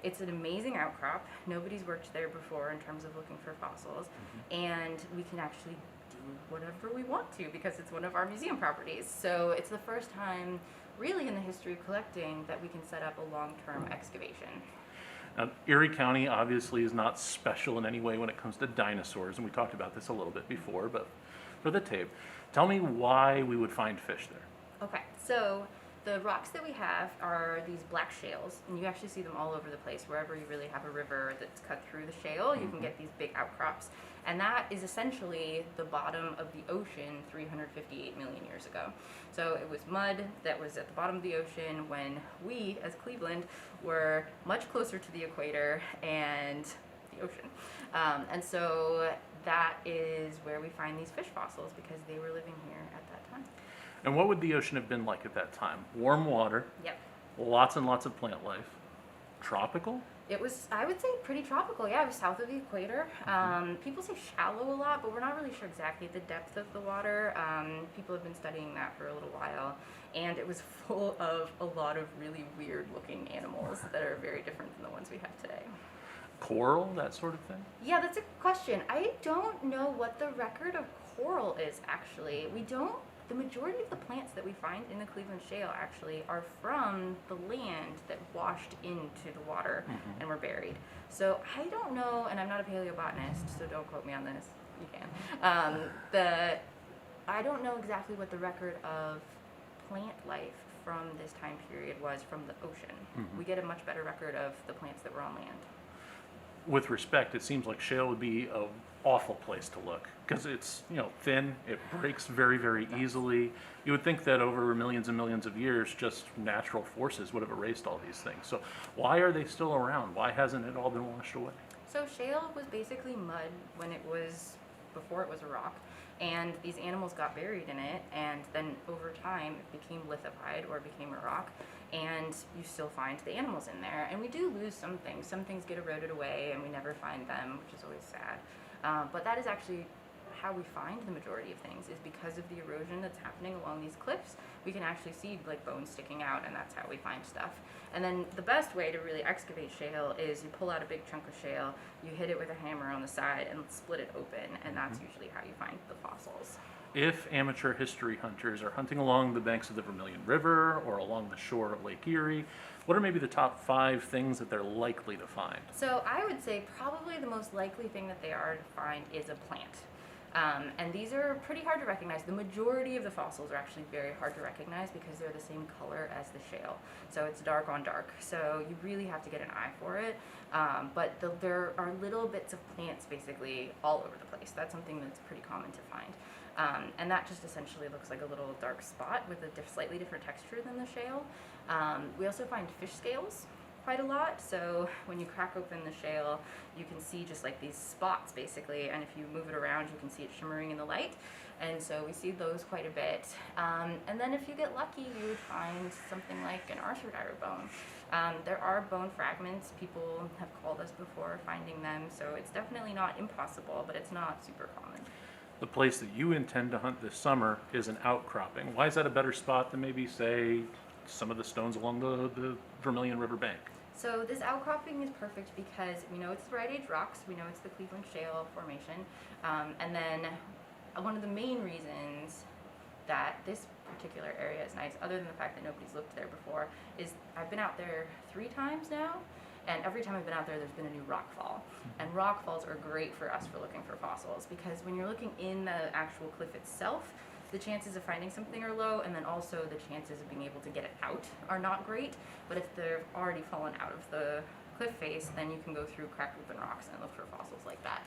It's an amazing outcrop. Nobody's worked there before in terms of looking for fossils, and we can actually do whatever we want to because it's one of our museum properties. So it's the first time really in the history of collecting that we can set up a long-term excavation. Now, Erie County obviously is not special in any way when it comes to dinosaurs, and we talked about this a little bit before, but for the tape, tell me why we would find fish there. Okay, so the rocks that we have are these black shales, and you actually see them all over the place. Wherever you really have a river that's cut through the shale, you can get these big outcrops. And that is essentially the bottom of the ocean 358 million years ago. So it was mud that was at the bottom of the ocean when we, as Cleveland, were much closer to the equator and the ocean. And so that is where we find these fish fossils because they were living here at that time. And what would the ocean have been like at that time? Warm water, Yep. lots and lots of plant life, tropical? It was, I would say, pretty tropical. Yeah, it was south of the equator. People say shallow a lot, but we're not really sure exactly the depth of the water. People have been studying that for a little while, and it was full of a lot of really weird-looking animals that are very different than the ones we have today. Coral, that sort of thing? Yeah, that's a question. I don't know what the record of coral is, actually. The majority of the plants that we find in the Cleveland Shale actually are from the land that washed into the water and were buried. So I don't know, and I'm not a paleobotanist, so don't quote me on this. You can. I don't know exactly what the record of plant life from this time period was from the ocean. We get a much better record of the plants that were on land. With respect, it seems like shale would be an awful place to look because it's thin, it breaks very, very easily. You would think that over millions and millions of years, just natural forces would have erased all these things. So why are they still around? Why hasn't it all been washed away? So shale was basically mud before it was a rock, and these animals got buried in it, and then over time it became lithified or became a rock, and you still find the animals in there. And we do lose some things. Some things get eroded away and we never find them, which is always sad. But that is actually how we find the majority of things, is because of the erosion that's happening along these cliffs. We can actually see like bones sticking out, and that's how we find stuff. And then the best way to really excavate shale is you pull out a big chunk of shale, you hit it with a hammer on the side and split it open, and that's usually how you find the fossils. If amateur history hunters are hunting along the banks of the Vermilion River or along the shore of Lake Erie, what are maybe the top 5 things that they're likely to find? So I would say probably the most likely thing that they are to find is a plant. And these are pretty hard to recognize. The majority of the fossils are actually very hard to recognize because they're the same color as the shale. So it's dark on dark. So you really have to get an eye for it. But there are little bits of plants basically all over the place. That's something that's pretty common to find. And that just essentially looks like a little dark spot with a slightly different texture than the shale. We also find fish scales quite a lot. So when you crack open the shale, you can see just like these spots basically, and if you move it around, you can see it shimmering in the light. And so we see those quite a bit. And then if you get lucky, you would find something like an arthrodire bone. There are bone fragments. People have called us before finding them, so it's definitely not impossible, but it's not super common. The place that you intend to hunt this summer is an outcropping. Why is that a better spot than maybe, say, some of the stones along the Vermilion River bank? So this outcropping is perfect because we know it's the right age rocks, we know it's the Cleveland Shale formation, and then one of the main reasons that this particular area is nice, other than the fact that nobody's looked there before, is I've been out there 3 times now, and every time I've been out there, there's been a new rock fall. And rock falls are great for us for looking for fossils because when you're looking in the actual cliff itself, the chances of finding something are low, and then also the chances of being able to get it out are not great. But if they're already fallen out of the cliff face, then you can go through cracked open rocks and look for fossils like that.